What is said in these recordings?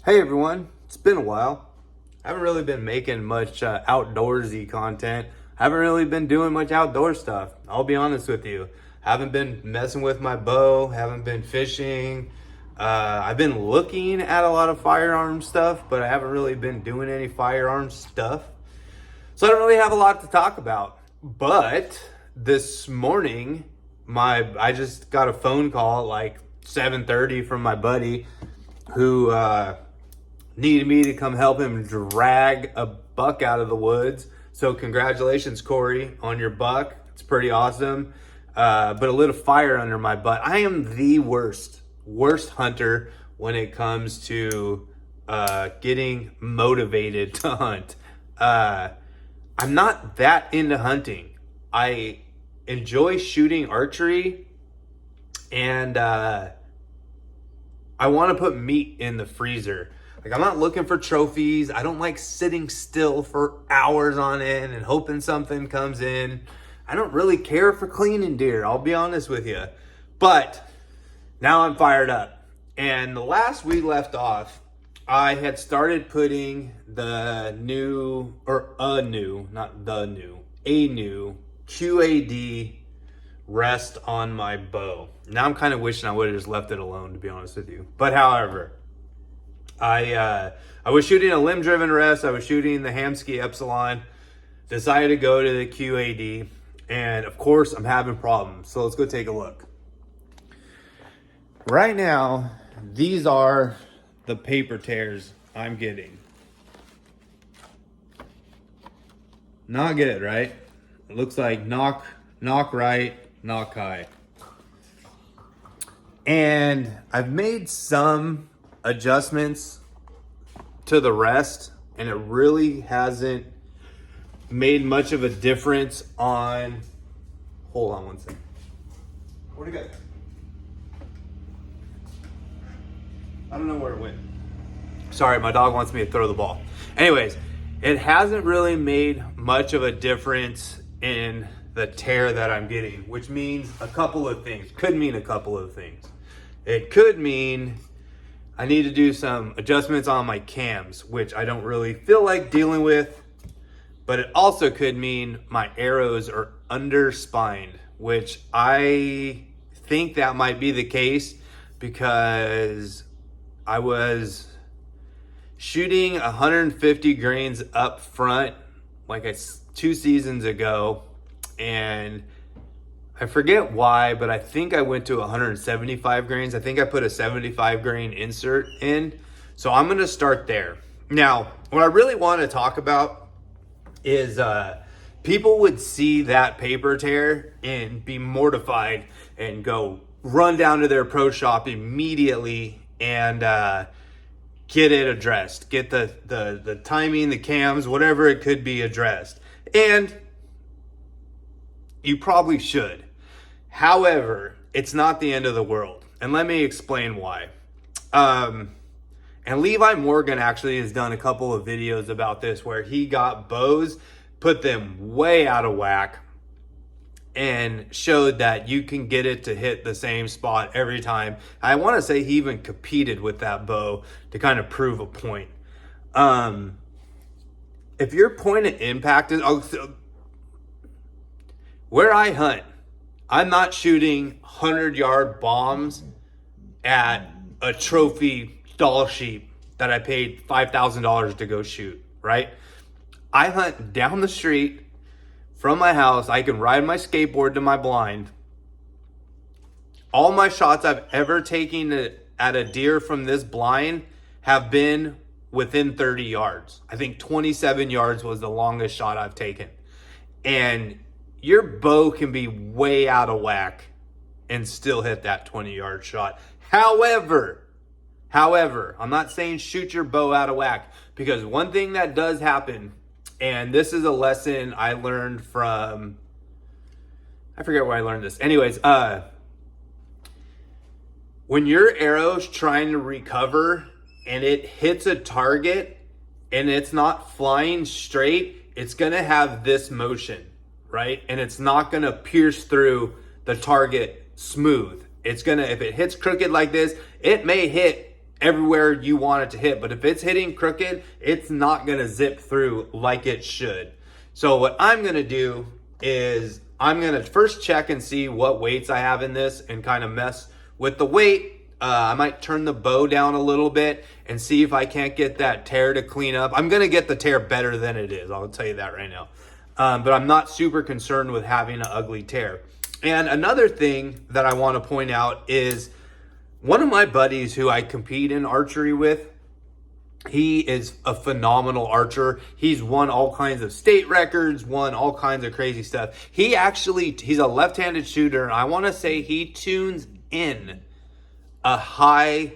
Hey everyone, it's been a while. I haven't really been making much outdoorsy content. I haven't really been doing much outdoor stuff. I'll be honest with you. Haven't been messing with my bow, haven't been fishing. I've been looking at a lot of firearm stuff, but I haven't really been doing any firearm stuff. So I don't really have a lot to talk about. But this morning, I just got a phone call at like 7:30 from my buddy who needed me to come help him drag a buck out of the woods. So congratulations, Corey, on your buck. It's pretty awesome. But it lit a fire under my butt. I am the worst hunter when it comes to getting motivated to hunt. I'm not that into hunting. I enjoy shooting archery, and I want to put meat in the freezer. Like, I'm not looking for trophies. I don't like sitting still for hours on end and hoping something comes in. I don't really care for cleaning deer, I'll be honest with you. But now I'm fired up. And the last we left off, I had started putting a new QAD rest on my bow. Now I'm kind of wishing I would have just left it alone, to be honest with you. But however, I was shooting a limb-driven rest. I was shooting the Hamsky Epsilon. Decided to go to the QAD, and of course I'm having problems. So let's go take a look. Right now, these are the paper tears I'm getting. Not good, right? It looks like knock right, knock high. And I've made some adjustments to the rest, and it really hasn't made much of a difference on... Hold on one second. Where'd it go? I don't know where it went. Sorry, my dog wants me to throw the ball. Anyways, it hasn't really made much of a difference in the tear that I'm getting, which means a couple of things. Could mean a couple of things. It could mean I need to do some adjustments on my cams, which I don't really feel like dealing with. But it also could mean my arrows are underspined, which I think that might be the case because I was shooting 150 grains up front like 2 seasons ago, and I forget why, but I think I went to 175 grains. I think I put a 75 grain insert in. So I'm going to start there. Now, what I really want to talk about is people would see that paper tear and be mortified and go run down to their pro shop immediately and get it addressed. Get the timing, the cams, whatever it could be addressed. And you probably should. However, it's not the end of the world. And let me explain why. And Levi Morgan actually has done a couple of videos about this where he got bows, put them way out of whack, and showed that you can get it to hit the same spot every time. I want to say he even competed with that bow to kind of prove a point. If your point of impact is... where I hunt, I'm not shooting 100-yard bombs at a trophy doll sheep that I paid $5,000 to go shoot, right? I hunt down the street from my house. I can ride my skateboard to my blind. All my shots I've ever taken at a deer from this blind have been within 30 yards. I think 27 yards was the longest shot I've taken. And your bow can be way out of whack and still hit that 20-yard shot. However, I'm not saying shoot your bow out of whack, because one thing that does happen, and this is a lesson I learned from, I forget where I learned this. Anyways, when your arrow's trying to recover and it hits a target and it's not flying straight, it's gonna have this motion, right? And it's not gonna pierce through the target smooth. It's gonna, if it hits crooked like this, it may hit everywhere you want it to hit. But if it's hitting crooked, it's not going to zip through like it should. So what I'm going to do is I'm going to first check and see what weights I have in this and kind of mess with the weight. I might turn the bow down a little bit and see if I can't get that tear to clean up. I'm going to get the tear better than it is. I'll tell you that right now. But I'm not super concerned with having an ugly tear. And another thing that I want to point out is one of my buddies who I compete in archery with, he is a phenomenal archer. He's won all kinds of state records, won all kinds of crazy stuff. He's a left-handed shooter, and I want to say he tunes in a high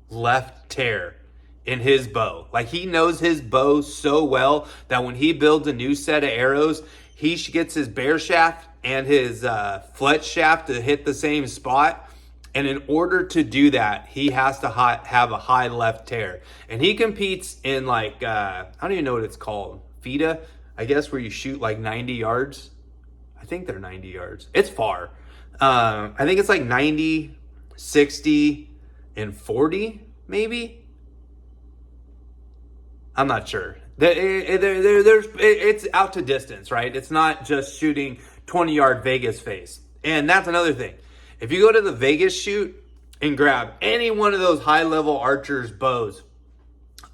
left tear in his bow. Like, he knows his bow so well that when he builds a new set of arrows, he gets his bear shaft and his fletch shaft to hit the same spot. And in order to do that, he has to have a high left tear. And he competes in like, I don't even know what it's called. FIDA, I guess, where you shoot like 90 yards. I think they're 90 yards. It's far. I think it's like 90, 60, and 40, maybe. I'm not sure. It's out to distance, right? It's not just shooting 20-yard Vegas face. And that's another thing. If you go to the Vegas shoot and grab any one of those high-level archers' bows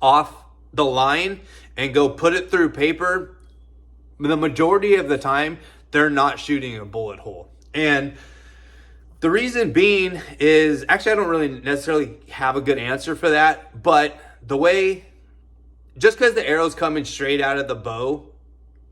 off the line and go put it through paper, the majority of the time, they're not shooting a bullet hole. And the reason being is, actually, I don't really necessarily have a good answer for that, but just because the arrow's coming straight out of the bow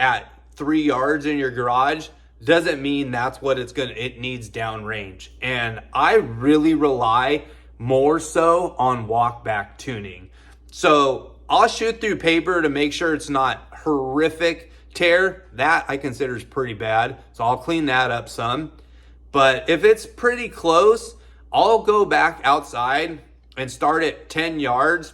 at 3 yards in your garage doesn't mean that's what it needs downrange. And I really rely more so on walk back tuning. So I'll shoot through paper to make sure it's not horrific tear. That I consider is pretty bad. So I'll clean that up some. But if it's pretty close, I'll go back outside and start at 10 yards,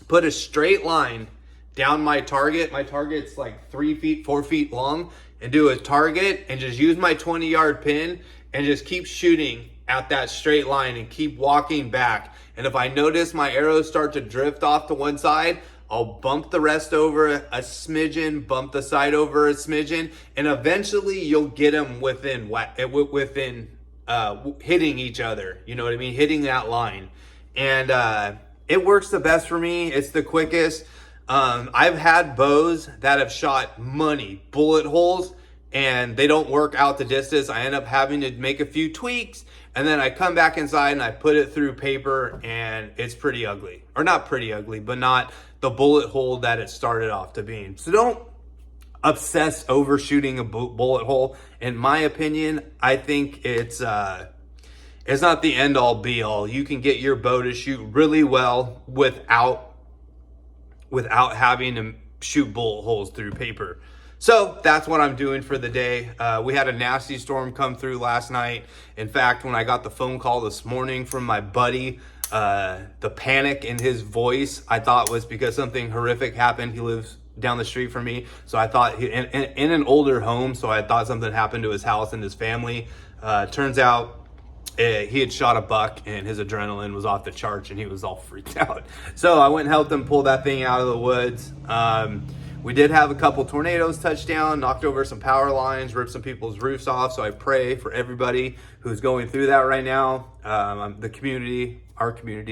put a straight line down my target. My target's like 3 feet, 4 feet long, and do a target and just use my 20-yard pin and just keep shooting at that straight line and keep walking back. And if I notice my arrows start to drift off to one side, I'll bump the rest over a smidgen, bump the side over a smidgen, and eventually you'll get them within hitting each other. You know what I mean? Hitting that line. And it works the best for me. It's the quickest. I've had bows that have shot money bullet holes and they don't work out the distance. I end up having to make a few tweaks, and then I come back inside and I put it through paper and it's pretty ugly. Or not pretty ugly, but not the bullet hole that it started off to being. So don't obsess over shooting a bullet hole. In my opinion, I think it's not the end all be all. You can get your bow to shoot really well without having to shoot bullet holes through paper. So that's what I'm doing for the day. We had a nasty storm come through last night. In fact, when I got the phone call this morning from my buddy, the panic in his voice, I thought was because something horrific happened. He lives down the street from me. So I thought in an older home. So I thought something happened to his house and his family. Turns out he had shot a buck and his adrenaline was off the charts and he was all freaked out. So I went and helped him pull that thing out of the woods. We did have a couple tornadoes touch down, knocked over some power lines, ripped some people's roofs off. So I pray for everybody who's going through that right now. Our community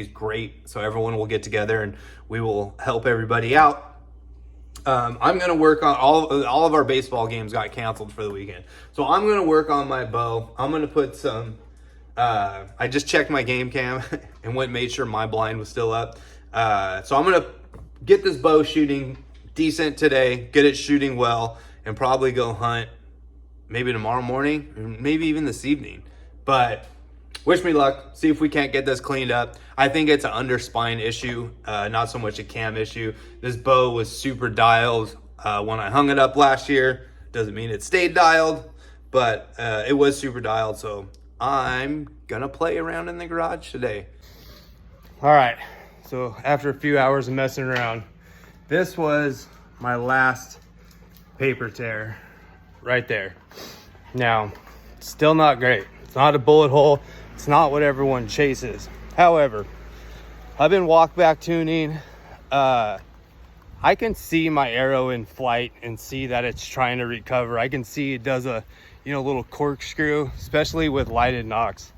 is great. So everyone will get together and we will help everybody out. I'm going to work on all of our baseball games got canceled for the weekend. So I'm going to work on my bow. I'm going to put some, I just checked my game cam and made sure my blind was still up. So I'm going to get this bow shooting decent today, get it shooting well, and probably go hunt maybe tomorrow morning, or maybe even this evening. But wish me luck. See if we can't get this cleaned up. I think it's an under spine issue, not so much a cam issue. This bow was super dialed when I hung it up last year. Doesn't mean it stayed dialed, but it was super dialed. So I'm gonna play around in the garage today. All right, so after a few hours of messing around, this was my last paper tear right there. Now, still not great. It's not a bullet hole. It's not what everyone chases. However, I've been walk back tuning. I can see my arrow in flight and see that it's trying to recover. I can see it does a, little corkscrew, especially with lighted nocks.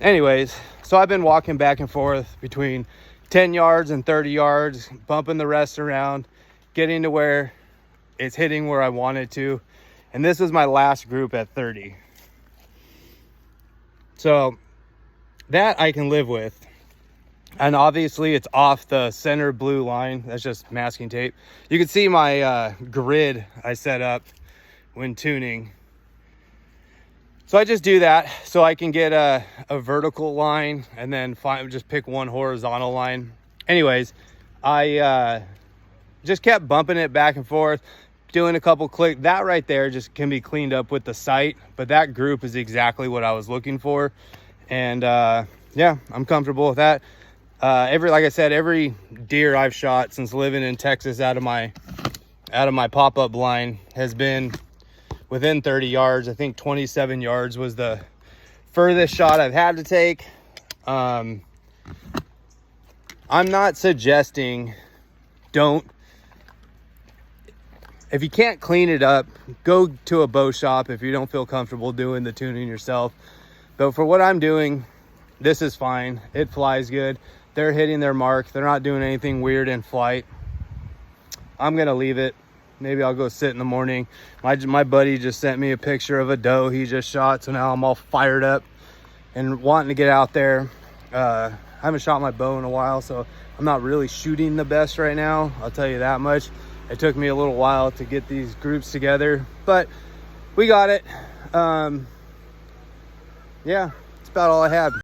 Anyways, so I've been walking back and forth between 10 yards and 30 yards, bumping the rest around, getting to where it's hitting where I want it to. And this was my last group at 30. So that I can live with. And obviously it's off the center blue line. That's just masking tape. You can see my grid I set up when tuning. So I just do that so I can get a vertical line and then just pick one horizontal line. Anyways, I just kept bumping it back and forth, doing a couple clicks. That right there just can be cleaned up with the sight, but that group is exactly what I was looking for. And yeah, I'm comfortable with that. Like I said, every deer I've shot since living in Texas out of my pop-up line has been within 30 yards. I think 27 yards was the furthest shot I've had to take. I'm not suggesting if you can't clean it up, go to a bow shop if you don't feel comfortable doing the tuning yourself. But for what I'm doing, this is fine. It flies good. They're hitting their mark. They're not doing anything weird in flight. I'm going to leave it. Maybe I'll go sit in the morning. My buddy just sent me a picture of a doe he just shot. So now I'm all fired up and wanting to get out there. I haven't shot my bow in a while, so I'm not really shooting the best right now. I'll tell you that much. It took me a little while to get these groups together, but we got it. Yeah, that's about all I had.